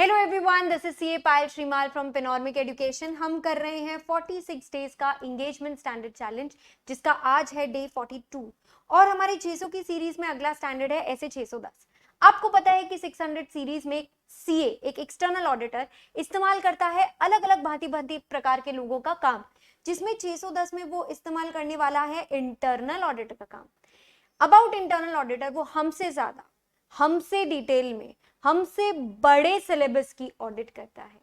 Hello everyone, this is CA Payal Shrimal from panoramic education. हम कर रहे हैं 46 डेज का इंगेजमेंट स्टैंडर्ड चैलेंज, जिसका आज है डे 42 और हमारे 600 की सीरीज में अगला स्टैंडर्ड है ऐसे 610। आपको पता है कि 600 सीरीज में सीए एक एक्सटर्नल ऑडिटर इस्तेमाल करता है अलग अलग भांति भांति प्रकार के लोगों का काम, जिसमें 610 में वो इस्तेमाल करने वाला है इंटरनल ऑडिटर का काम। अबाउट इंटरनल ऑडिटर, वो हमसे ज्यादा, हमसे डिटेल में, हमसे बड़े सिलेबस की ऑडिट करता है।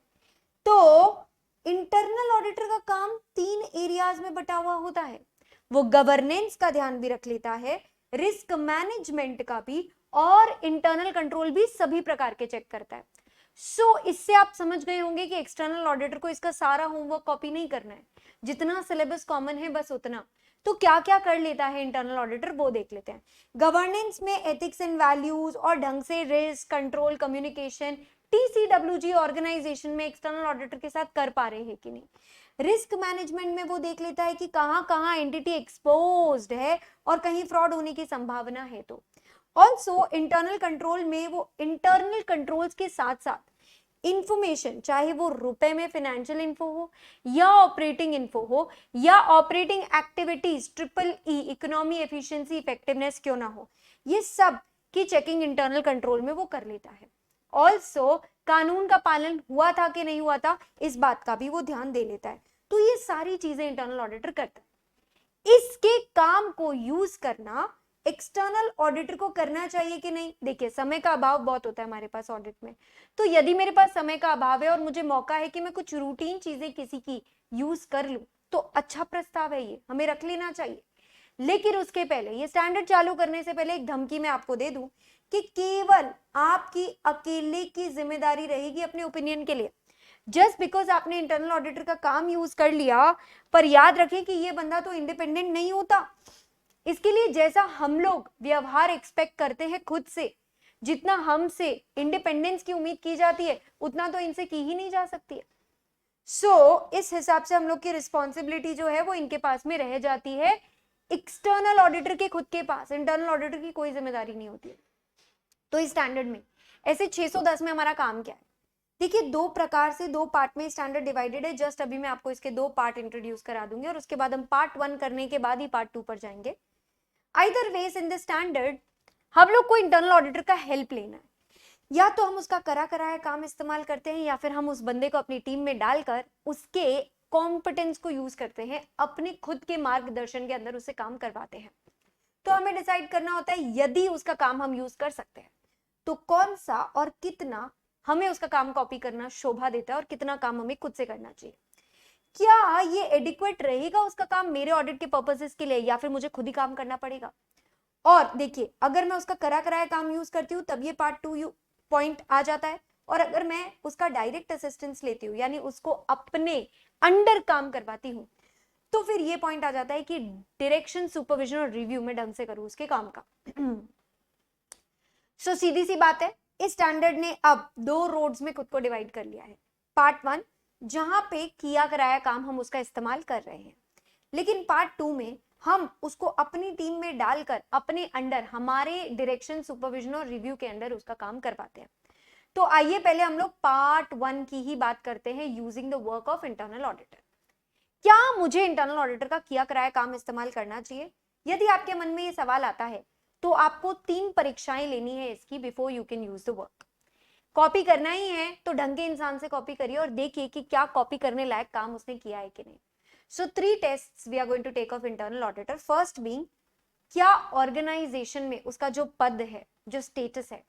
तो इंटरनल ऑडिटर का काम 3 एरियाज में बटा हुआ होता है। वो गवर्नेंस का ध्यान भी रख लेता है, रिस्क मैनेजमेंट का भी, और इंटरनल कंट्रोल भी सभी प्रकार के चेक करता है। इससे आप समझ गए होंगे कि एक्सटर्नल ऑडिटर को इसका सारा होमवर्क कॉपी नहीं करना है, जितना सिलेबस कॉमन है बस उतना। तो क्या क्या कर लेता है इंटरनल ऑडिटर, वो देख लेते हैं। गवर्नेंस में एथिक्स एंड वैल्यूज और ढंग से risk control communication TCWG organisation में एक्सटर्नल ऑडिटर के साथ कर पा रहे हैं कि नहीं। रिस्क मैनेजमेंट में वो देख लेता है कि कहां कहां एंटिटी एक्सपोज्ड है और कहीं फ्रॉड होने की संभावना है। तो ऑल्सो इंटरनल कंट्रोल में वो इंटरनल कंट्रोल्स के साथ साथ इंफॉर्मेशन, चाहे वो रुपए में फाइनेंशियल इन्फो हो या ऑपरेटिंग इन्फो हो या operating activities triple E economy efficiency effectiveness क्यों ना हो, ये सब की चेकिंग इंटरनल कंट्रोल में वो कर लेता है। ऑल्सो कानून का पालन हुआ था कि नहीं हुआ था, इस बात का भी वो ध्यान दे लेता है। तो ये सारी चीजें इंटरनल ऑडिटर करता है। इसके काम को यूज करना एक्सटर्नल ऑडिटर को करना चाहिए कि नहीं। देखिए, समय का अभाव बहुत होता है हमारे पास ऑडिट में। तो यदि मेरे पास समय का अभाव है और मुझे मौका है कि मैं कुछ रूटीन चीजें किसी की यूज कर लूं, तो अच्छा प्रस्ताव है, ये हमें रख लेना चाहिए। लेकिन उसके पहले, ये स्टैंडर्ड चालू करने से पहले एक धमकी मैं आपको दे दूं कि केवल आपकी अकेले की जिम्मेदारी रहेगी अपने ओपिनियन के लिए। जस्ट बिकॉज आपने इंटरनल ऑडिटर का काम यूज कर लिया, पर याद रखें कि ये बंदा तो इंडिपेंडेंट नहीं होता। इसके लिए जैसा हम लोग व्यवहार एक्सपेक्ट करते हैं खुद से, जितना हमसे इंडिपेंडेंस की उम्मीद की जाती है, उतना तो इनसे की ही नहीं जा सकती है। इस हिसाब से हम लोग की रिस्पॉन्सिबिलिटी जो है वो इनके पास में रह जाती है, एक्सटर्नल ऑडिटर के खुद के पास। इंटरनल ऑडिटर की कोई जिम्मेदारी नहीं होती है। तो इस स्टैंडर्ड में ऐसे 610 में हमारा काम क्या है। देखिए, दो प्रकार से, दो पार्ट में स्टैंडर्ड डिवाइडेड है। जस्ट अभी मैं आपको इसके 2 पार्ट इंट्रोड्यूस करा दूंगी और उसके बाद हम पार्ट 1 करने के बाद ही पार्ट 2 पर जाएंगे। Either ways in the standard, हम लोग को इंटरनल ऑडिटर का हेल्प लेना है। या तो हम उसका करा कराया काम इस्तेमाल करते हैं, या फिर हम उस बंदे को अपनी टीम में डालकर उसके कॉम्पिटेंस को यूज करते हैं, अपने खुद के मार्गदर्शन के अंदर उससे काम करवाते हैं। तो हमें डिसाइड करना होता है, यदि उसका काम हम यूज कर सकते हैं तो कौन सा और कितना हमें उसका काम कॉपी करना शोभा देता है और कितना काम हमें खुद से करना चाहिए। क्या ये एडिक्वेट रहेगा उसका काम मेरे ऑडिट के पर्पसेस के लिए, या फिर मुझे खुद ही काम करना पड़ेगा। और देखिए, अगर मैं उसका करा कराया काम यूज करती हूँ तब ये पार्ट 2 पॉइंट आ जाता है, और अगर मैं उसका डायरेक्ट असिस्टेंस लेती हूँ, यानी उसको अपने अंडर काम करवाती हूँ, तो फिर ये पॉइंट आ जाता है कि डायरेक्शन, सुपरविजन और रिव्यू में ढंग से करूँ उसके काम का। सीधी सी बात है, इस स्टैंडर्ड ने अब 2 रोड्स में खुद को डिवाइड कर लिया है। पार्ट 1, जहां पे किया कराया काम हम उसका इस्तेमाल कर रहे हैं, लेकिन पार्ट 2 में हम उसको अपनी टीम में डालकर अपने अंडर, हमारे डायरेक्शन, सुपरविजन और रिव्यू के अंडर उसका काम करवाते हैं। तो आइए पहले हम लोग पार्ट 1 की ही बात करते हैं, using the work of internal auditor. क्या मुझे इंटरनल ऑडिटर का किया कराया काम इस्तेमाल करना चाहिए? यदि आपके मन में ये सवाल आता है, तो आपको 3 परीक्षाएं लेनी है इसकी before you can use the work. Copy करना ही है तो ढंग के इंसान से कॉपी करिए और देखिए कि क्या कॉपी करने लायक काम उसने किया है कि नहीं। So 3 tests we are going to take of internal auditor. First being, क्या ऑर्गेनाइजेशन में उसका जो पद है, जो स्टेटस है,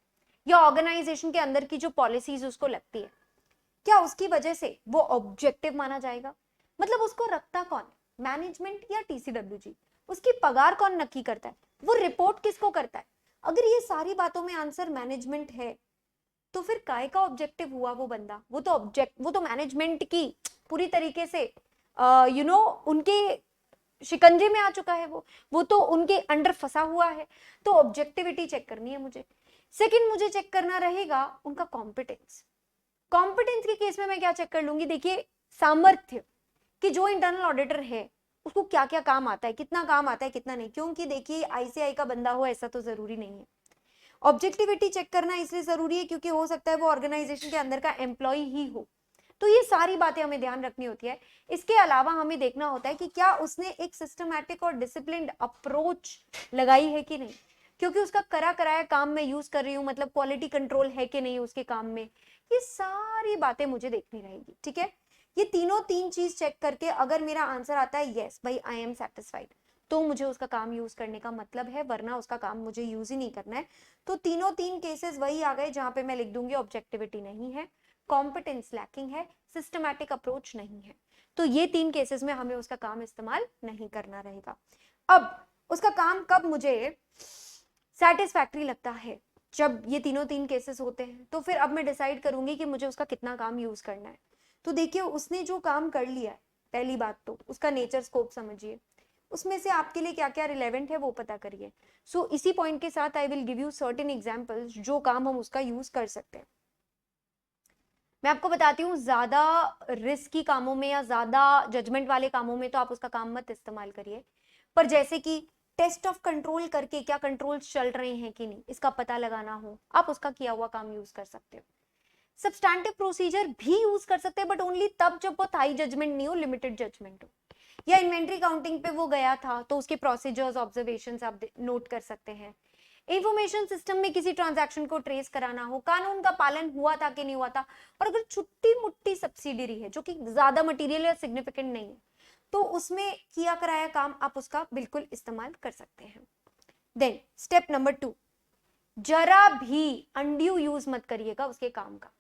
या ऑर्गेनाइजेशन के अंदर की जो पॉलिसीज उसको लगती है, क्या उसकी वजह से वो ऑब्जेक्टिव माना जाएगा। मतलब उसको रखता कौन है, मैनेजमेंट या टीसीडब्ल्यूजी। उसकी पगार कौन नक्की करता है, वो रिपोर्ट किसको करता है। अगर ये सारी बातों में आंसर मैनेजमेंट है, तो फिर काय का ऑब्जेक्टिव हुआ वो बंदा। वो तो मैनेजमेंट की पूरी तरीके से उनके शिकंजे में आ चुका है। वो तो उनके अंडर फंसा हुआ है। तो ऑब्जेक्टिविटी चेक करनी है मुझे। सेकंड, मुझे चेक करना रहेगा उनका कॉम्पिटेंस। कॉम्पिटेंस के केस में मैं क्या चेक कर लूंगी, देखिए, सामर्थ्य, कि जो इंटरनल ऑडिटर है उसको क्या क्या काम आता है, कितना काम आता है, कितना नहीं। क्योंकि देखिए, आईसीआई का बंदा हो ऐसा तो जरूरी नहीं है। ऑब्जेक्टिविटी चेक करना इसलिए जरूरी है क्योंकि हो सकता है वो ऑर्गेनाइजेशन के अंदर का एम्प्लॉय ही हो, तो ये सारी बातें हमें ध्यान रखनी होती है। इसके अलावा हमें देखना होता है कि क्या उसने एक सिस्टमैटिक और डिसिप्लिन्ड अप्रोच लगाई है कि नहीं, क्योंकि उसका करा कराया काम मैं यूज कर रही हूँ, मतलब क्वालिटी कंट्रोल है कि नहीं उसके काम में, ये सारी बातें मुझे देखनी रहेगी। ठीक है, ये तीन चीज चेक करके अगर मेरा आंसर आता है यस भाई आई एम सेटिस्फाइड, तो मुझे उसका काम यूज करने का मतलब है, वरना उसका काम मुझे यूज ही नहीं करना है। तो तीन केसेस वही आ गए जहां पे मैं लिख दूंगी ऑब्जेक्टिविटी नहीं है, कॉम्पिटेंस लैकिंग है, सिस्टमैटिक अप्रोच नहीं है। तो ये 3 केसेस में हमें उसका काम इस्तेमाल नहीं करना रहेगा। अब उसका काम कब मुझे सेटिस्फैक्टरी लगता है, जब ये तीन केसेस होते हैं, तो फिर अब मैं डिसाइड करूंगी कि मुझे उसका कितना काम यूज करना है। तो देखिए उसने जो काम कर लिया है, पहली बात तो उसका नेचर स्कोप समझिए, उसमें से आपके लिए क्या क्या रिलेवेंट है वो पता करिए। सो इसी पॉइंट के साथ I will give you certain examples जो काम हम उसका यूज कर सकते हैं। मैं आपको बताती हूँ, ज्यादा रिस्की कामों में या ज्यादा जजमेंट वाले कामों में तो आप उसका काम मत इस्तेमाल करिए, पर जैसे कि टेस्ट ऑफ कंट्रोल करके क्या कंट्रोल्स चल रहे हैं कि नहीं इसका पता लगाना हो, आप उसका किया हुआ काम यूज कर सकते हो। सब्सटैंटिव प्रोसीजर भी यूज कर सकते हैं, बट ओनली तब जब बहुत हाई जजमेंट नहीं हो, लिमिटेड जजमेंट हो। या इन्वेंट्री काउंटिंग पे वो गया था तो उसके प्रोसीजर्स ऑब्जर्वेशंस आप नोट कर सकते हैं। इंफॉर्मेशन सिस्टम में किसी ट्रांजैक्शन को ट्रेस कराना हो, कानून का पालन हुआ था कि नहीं हुआ था, और अगर छुट्टी मुट्टी सब्सिडरी है जो कि ज्यादा मटेरियल या सिग्निफिकेंट नहीं है, तो उसमें किया कराया काम आप उसका बिल्कुल इस्तेमाल कर सकते हैं। देन स्टेप नंबर 2, जरा भी अनड्यू यूज मत करिएगा उसके काम का।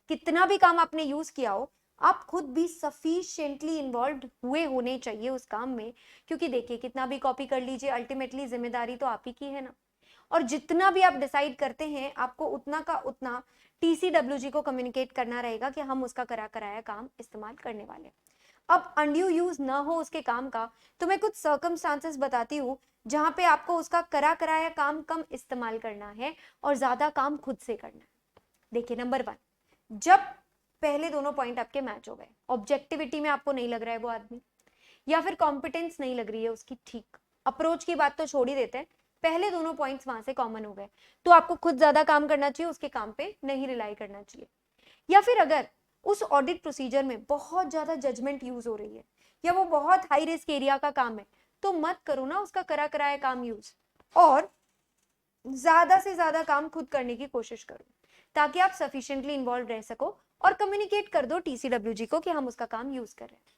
कितना भी काम आपने यूज किया हो, आप खुद भी सफिशिएंटली इन्वॉल्व हुए होने चाहिए उस काम में, क्योंकि देखिए कितना भी कॉपी कर लीजिए, अल्टीमेटली जिम्मेदारी तो आप ही की है ना। और जितना भी आप डिसाइड करते हैं आपको उतना का उतना टीसीडब्ल्यूजी को कम्युनिकेट करना रहेगा कि हम उसका करा कराया काम इस्तेमाल करने वाले। अब अनड्यू यूज ना हो उसके काम का, तो मैं कुछ सर्कमस्टांसेस बताती हूँ जहां पे आपको उसका करा कराया काम कम इस्तेमाल करना है और ज्यादा काम खुद से करना है। देखिए नंबर 1, जब पहले दोनों पॉइंट आपके मैच हो गए, ऑब्जेक्टिविटी में आपको नहीं लग रहा है वो आदमी, या फिर कॉम्पिटेंस नहीं लग रही है उसकी ठीक, अप्रोच की बात तो छोड़ ही देते हैं, पहले दोनों पॉइंट्स वहां से कॉमन हो गए, तो आपको खुद ज्यादा काम करना चाहिए, उसके काम पे नहीं रिलाई करना चाहिए। या फिर अगर उस ऑडिट प्रोसीजर में बहुत ज्यादा जजमेंट यूज हो रही है या वो बहुत हाई रिस्क एरिया का काम है, तो मत करो ना उसका करा कराया काम यूज, और ज्यादा से ज्यादा काम खुद करने की कोशिश करो, ताकि आप सफिशिएंटली इन्वॉल्व रह सको और कम्युनिकेट कर दो टीसीडब्ल्यूजी को कि हम उसका काम यूज कर रहे हैं।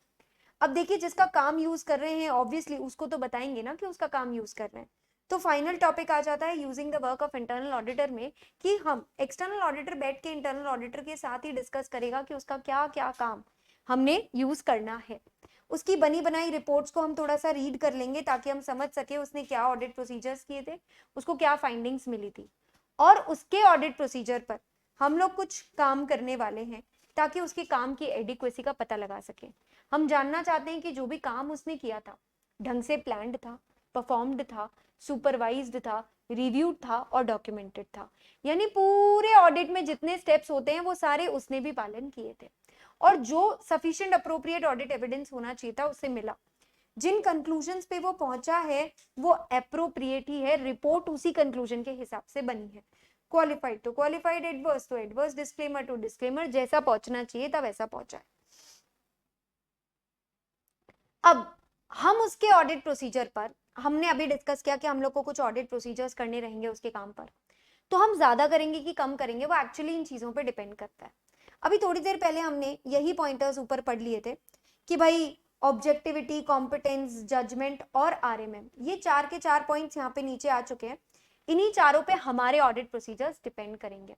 अब देखिए जिसका काम यूज कर रहे हैं ऑब्वियसली उसको तो बताएंगे ना कि उसका काम यूज कर रहे हैं। तो फाइनल टॉपिक आ जाता है using the work of internal auditor में, कि हम एक्सटर्नल ऑडिटर बैठ के इंटरनल ऑडिटर के साथ ही डिस्कस करेगा कि उसका क्या क्या काम हमने यूज करना है। उसकी बनी बनाई रिपोर्ट्स को हम थोड़ा सा रीड कर लेंगे ताकि हम समझ सके उसने क्या ऑडिट प्रोसीजर्स किए थे, उसको क्या फाइंडिंग्स मिली थी, और उसके ऑडिट प्रोसीजर पर हम लोग कुछ काम करने वाले हैं ताकि उसके काम की एडिक्वेसी का पता लगा सके। हम जानना चाहते हैं कि जो भी काम उसने किया था ढंग से प्लान्ड था, परफॉर्म्ड था, सुपरवाइज्ड था, रिव्यूड था और डॉक्यूमेंटेड था, यानी पूरे ऑडिट में जितने स्टेप्स होते हैं वो सारे उसने भी पालन किए थे, और जो सफिशिएंट अप्रोप्रिएट ऑडिट एविडेंस होना चाहिए था उससे मिला। जिन कंक्लूजन्स पे वो पहुंचा है वो अप्रोप्रिएट ही है, रिपोर्ट उसी कंक्लूजन के हिसाब से बनी है। क्वालिफाइड तो क्वालिफाइड, एडवर्स तो एडवर्स, डिस्क्लेमर तो डिस्क्लेमर, जैसा पहुंचना चाहिए था वैसा पहुंचा है। अब हम उसके ऑडिट प्रोसीजर पर, हमने अभी डिस्कस किया कि हम लोग को कुछ ऑडिट प्रोसीजर्स करने रहेंगे उसके काम पर, तो हम ज्यादा करेंगे कि कम करेंगे वो एक्चुअली इन चीजों पे डिपेंड करता है। अभी थोड़ी देर पहले हमने यही पॉइंटर्स ऊपर पढ़ लिए थे कि भाई ऑब्जेक्टिविटी, कॉम्पिटेंस, जजमेंट और आरएमएम, ये 4 के 4 पॉइंट्स यहाँ पे नीचे आ चुके हैं। इन्हीं चारों पे हमारे ऑडिट प्रोसीजर्स डिपेंड करेंगे।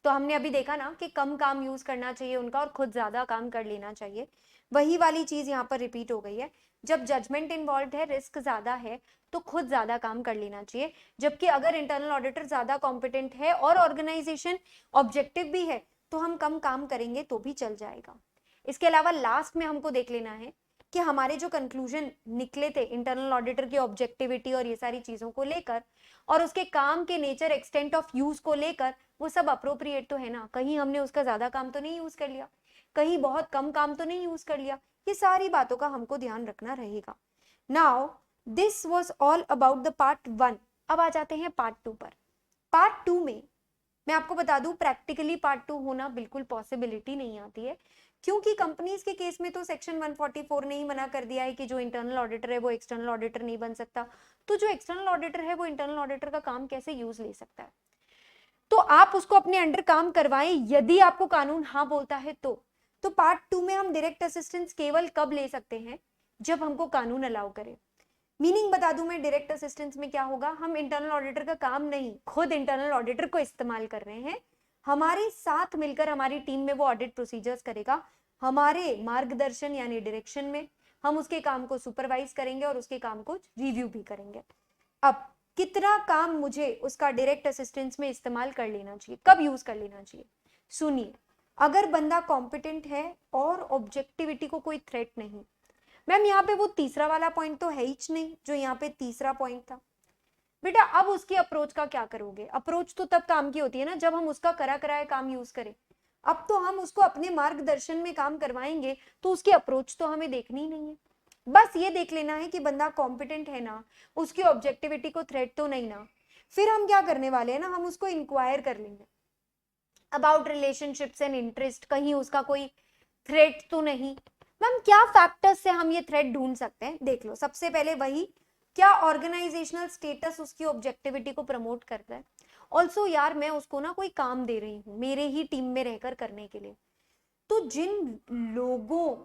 तो हमने अभी देखा ना कि कम काम यूज करना चाहिए उनका और खुद ज्यादा काम कर लेना चाहिए, वही वाली चीज यहाँ पर रिपीट हो गई है। जब जजमेंट इन्वॉल्व है, रिस्क ज्यादा है, तो खुद ज्यादा काम कर लेना चाहिए, जबकि अगर इंटरनल ऑडिटर ज्यादा कॉम्पिटेंट है और ऑर्गेनाइजेशन ऑब्जेक्टिव भी है तो हम कम काम करेंगे तो भी चल जाएगा। इसके अलावा लास्ट में हमको देख लेना है कि हमारे जो कंक्लूजन निकले थे इंटरनल ऑडिटर की ऑब्जेक्टिविटी और ये सारी चीजों को लेकर, और उसके काम के नेचर, एक्सटेंट ऑफ यूज को लेकर, वो सब अप्रोप्रिएट तो है ना, कहीं हमने उसका ज्यादा काम तो नहीं यूज कर लिया, कहीं बहुत कम काम तो नहीं यूज कर लिया, ये सारी बातों का हमको ध्यान रखना रहेगा। Now this was all about the part 1। अब आ जाते हैं पार्ट 2 पर। पार्ट 2 में मैं आपको बता दूं, प्रैक्टिकली पार्ट 2 होना बिल्कुल पॉसिबिलिटी नहीं आती है, क्योंकि कंपनीज के केस में तो सेक्शन 144 ने ही मना कर दिया है कि जो इंटरनल ऑडिटर है वो एक्सटर्नल ऑडिटर नहीं बन सकता। तो जो एक्सटर्नल ऑडिटर है वो इंटरनल ऑडिटर का काम कैसे यूज ले सकता है? तो आप उसको अपने अंडर काम करवाएं यदि आपको कानून हाँ बोलता है तो पार्ट 2 में हम डायरेक्ट असिस्टेंस केवल कब ले सकते हैं? जब हमको कानून अलाउ करे। मीनिंग बता दूं मैं, डायरेक्ट असिस्टेंस में क्या होगा, हम इंटरनल ऑडिटर का काम नहीं, खुद इंटरनल ऑडिटर को इस्तेमाल कर रहे हैं, हमारे साथ मिलकर हमारी टीम में वो ऑडिट प्रोसीजर्स करेगा, हमारे मार्गदर्शन यानी डायरेक्शन में हम उसके काम को सुपरवाइज करेंगे और उसके काम को रिव्यू भी करेंगे। अब कितना काम मुझे उसका डायरेक्ट असिस्टेंस में इस्तेमाल कर लेना चाहिए, कब यूज कर लेना चाहिए? सुनिए, अगर बंदा कॉम्पिटेंट है और ऑब्जेक्टिविटी को कोई थ्रेट नहीं, मैम यहाँ पे वो तीसरा वाला पॉइंट तो है ही नहीं जो यहाँ पे तीसरा पॉइंट था। बेटा अब उसकी अप्रोच का क्या करोगे? अप्रोच तो तब काम की होती है ना जब हम उसका करा कराया काम यूज करें। अब तो हम उसको अपने मार्गदर्शन में काम करवाएंगे तो उसकी अप्रोच तो हमें देखनी ही नहीं है, बस ये देख लेना है कि बंदा कॉम्पिटेंट है ना, उसकी ऑब्जेक्टिविटी को थ्रेट तो नहीं ना। फिर हम क्या करने वाले हैं ना, हम उसको इंक्वायर कर लेंगे अबाउट रिलेशनशिप्स एंड इंटरेस्ट, कहीं उसका कोई थ्रेट तो नहीं। मैम क्या फैक्टर्स से हम ये थ्रेट ढूंढ सकते हैं? देख लो, सबसे पहले वही, क्या ऑर्गेनाइजेशनल स्टेटस उसकी ऑब्जेक्टिविटी को प्रमोट करता है। ऑल्सो यार मैं उसको ना कोई काम दे रही हूँ मेरे ही टीम में रहकर करने के लिए, तो जिन लोगों,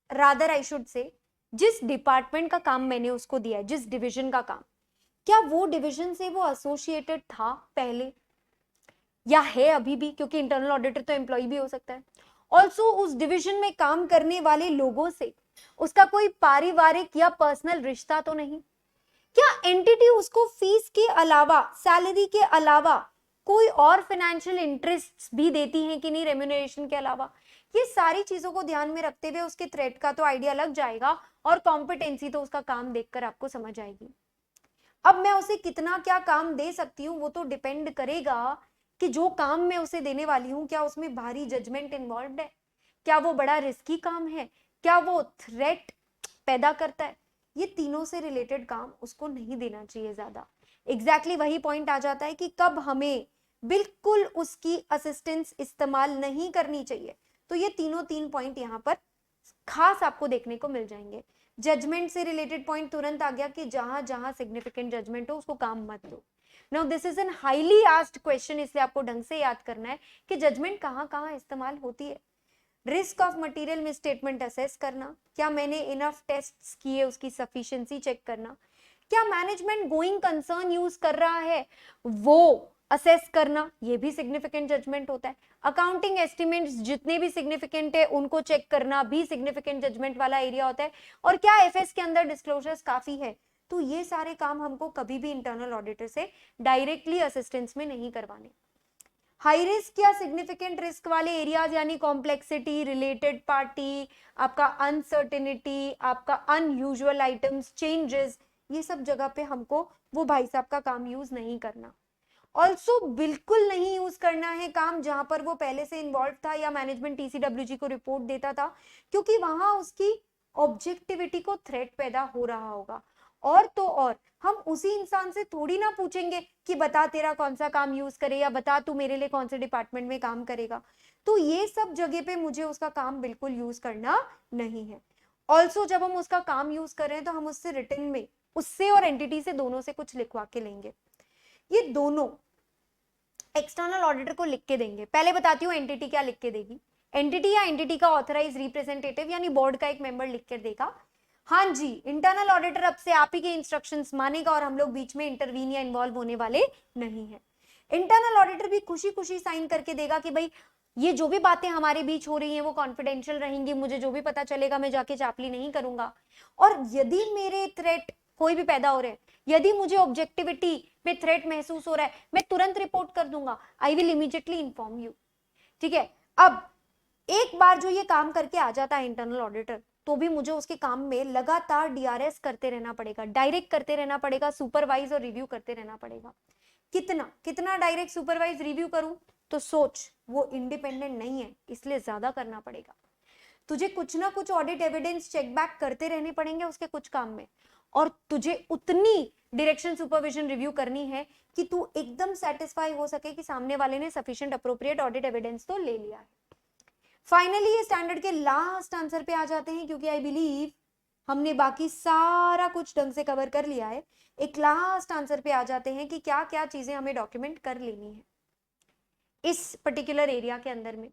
रादर आई शुड से, जिस डिपार्टमेंट का काम मैंने उसको दिया है, जिस डिवीजन का काम, क्या वो डिवीजन से वो एसोसिएटेड था पहले या है अभी भी? क्योंकि इंटरनल ऑडिटर तो एम्प्लॉय भी हो सकता है। ऑल्सो उस डिवीजन में काम करने वाले लोगों से उसका कोई पारिवारिक या पर्सनल रिश्ता तो नहीं? क्या एंटिटी उसको फीस के अलावा, सैलरी के अलावा कोई और फाइनेंशियल इंटरेस्ट भी देती है कि नहीं, रेम्यूनरेशन के अलावा? ये सारी चीजों को ध्यान में रखते हुए उसके थ्रेट का तो आइडिया लग जाएगा और कॉम्पिटेंसी तो उसका काम देखकर आपको समझ आएगी। अब मैं उसे कितना क्या काम दे सकती हूँ वो तो डिपेंड करेगा कि जो काम मैं उसे देने वाली हूँ क्या उसमें भारी जजमेंट इन्वॉल्व है, क्या वो बड़ा रिस्की काम है, क्या वो थ्रेट पैदा करता है। ये तीनों से रिलेटेड काम उसको नहीं देना चाहिए ज्यादा। एग्जैक्टली वही पॉइंट आ जाता है कि कब हमें बिल्कुल उसकी असिस्टेंस इस्तेमाल नहीं करनी चाहिए। तो ये तीन पॉइंट यहाँ पर खास आपको देखने को मिल जाएंगे। जजमेंट से रिलेटेड पॉइंट तुरंत आ गया कि जहां जहां सिग्निफिकेंट जजमेंट हो उसको काम मत दो। Now this is an highly asked question, इसलिए आपको ढंग से याद करना है कि जजमेंट कहां कहां इस्तेमाल होती है। Risk of material misstatement assess करना, क्या मैंने इनफ टेस्ट्स किए उसकी सफिशिएंसी चेक करना, क्या मैनेजमेंट गोइंग कंसर्न यूज कर रहा है वो असेस करना, ये भी सिग्निफिकेंट जजमेंट होता है। अकाउंटिंग एस्टिमेट्स जितने भी सिग्निफिकेंट है उनको चेक करना भी सिग्निफिकेंट जजमेंट वाला एरिया होता है। और क्या एफएस के अंदर डिस्क्लोजर्स काफी है? तो ये सारे काम हमको कभी भी इंटरनल ऑडिटर से डायरेक्टली असिस्टेंस में नहीं करवाने। हाई रिस्क या सिग्निफिकेंट रिस्क वाले एरियाज यानी कॉम्प्लेक्सिटी, रिलेटेड पार्टी, आपका अनसर्टेनिटी, आपका अनयूजुअल आइटम्स, चेंजेस, ये सब जगह पे हमको वो भाई साहब का काम यूज नहीं करना। ऑल्सो बिल्कुल नहीं यूज करना है काम जहां पर वो पहले से इन्वॉल्व था या मैनेजमेंट टीसीडब्ल्यूजी को रिपोर्ट देता था, क्योंकि वहां उसकी ऑब्जेक्टिविटी को थ्रेट पैदा हो रहा होगा। और तो और हम उसी इंसान से थोड़ी ना पूछेंगे कि बता तेरा कौन सा काम यूज करे या बता तू मेरे लिए कौन से डिपार्टमेंट में काम करेगा। तो ये सब जगह पे मुझे उसका काम बिल्कुल यूज करना नहीं है। ऑल्सो जब हम उसका काम यूज कर रहे हैं तो हम उससे रिटन में, उससे और एंटिटी से, दोनों से कुछ लिखवा के लेंगे। ये दोनों एक्सटर्नल ऑडिटर को लिख के देंगे। पहले बताती हूँ एंटिटी क्या लिख के देगी। एंटिटी या एंटिटी का ऑथराइज रिप्रेजेंटेटिव यानी बोर्ड का एक मेंबर लिख कर देगा, हाँ जी इंटरनल ऑडिटर अब से आप ही के इंस्ट्रक्शंस मानेगा और हम लोग बीच में इंटरवीन या इन्वॉल्व होने वाले नहीं है। इंटरनल ऑडिटर भी खुशी खुशी साइन करके देगा कि भाई ये जो भी बातें हमारे बीच हो रही हैं वो कॉन्फिडेंशियल रहेंगी, मुझे जो भी पता चलेगा मैं जाके चापली नहीं करूंगा। और यदि मेरे थ्रेट कोई भी पैदा हो रहे हैं, यदि मुझे ऑब्जेक्टिविटी में थ्रेट महसूस हो रहा है, मैं तुरंत रिपोर्ट कर दूंगा, I will immediately inform you. ठीक है, अब एक बार जो ये काम करके आ जाता है इंटरनल ऑडिटर, तो भी मुझे उसके काम में लगातार डीआरएस करते रहना पड़ेगा, डायरेक्ट करते रहना पड़ेगा, सुपरवाइज और रिव्यू करते रहना पड़ेगा। कितना कितना डायरेक्ट सुपरवाइज रिव्यू करूं? तो सोच, वो इंडिपेंडेंट नहीं है इसलिए ज्यादा करना पड़ेगा। तुझे कुछ ना कुछ ऑडिट एविडेंस चेक बैक करते रहने पड़ेंगे उसके कुछ काम में, और तुझे उतनी डायरेक्शन सुपरविजन रिव्यू करनी है कि तू एकदम सेटिस्फाई हो सके कि सामने वाले ने सफिशिएंट अप्रोप्रिएट ऑडिट एविडेंस तो ले लिया है। फाइनली ये स्टैंडर्ड के लास्ट आंसर पे आ जाते हैं, क्योंकि आई बिलीव हमने बाकी सारा कुछ ढंग से कवर कर लिया है। एक लास्ट आंसर पे आ जाते हैं कि क्या क्या चीजें हमें डॉक्यूमेंट कर लेनी है इस पर्टिकुलर एरिया के अंदर में।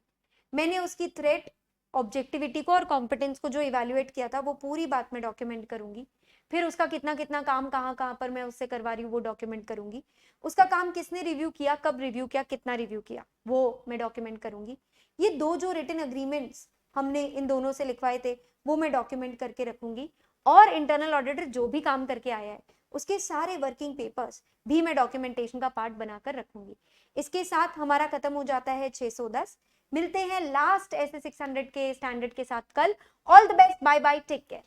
मैंने उसकी थ्रेट, ऑब्जेक्टिविटी को और कॉम्पिटेंस को जो इवेल्युएट किया था वो पूरी बात मैं डॉक्यूमेंट करूंगी। फिर उसका कितना कितना काम कहाँ कहाँ पर मैं उससे करवा रही हूँ वो डॉक्यूमेंट करूंगी। उसका काम किसने रिव्यू किया, कब रिव्यू किया, कितना रिव्यू किया, वो मैं डॉक्यूमेंट करूंगी। ये दो जो रिटन अग्रीमेंट्स हमने इन दोनों से लिखवाए थे वो मैं डॉक्यूमेंट करके रखूंगी। और इंटरनल ऑडिटर जो भी काम करके आया है उसके सारे वर्किंग पेपर्स भी मैं डॉक्यूमेंटेशन का पार्ट बनाकर रखूंगी। इसके साथ हमारा खत्म हो जाता है 610। मिलते हैं लास्ट ऐसे 600 के स्टैंडर्ड के साथ कल। All the best, bye bye, take care.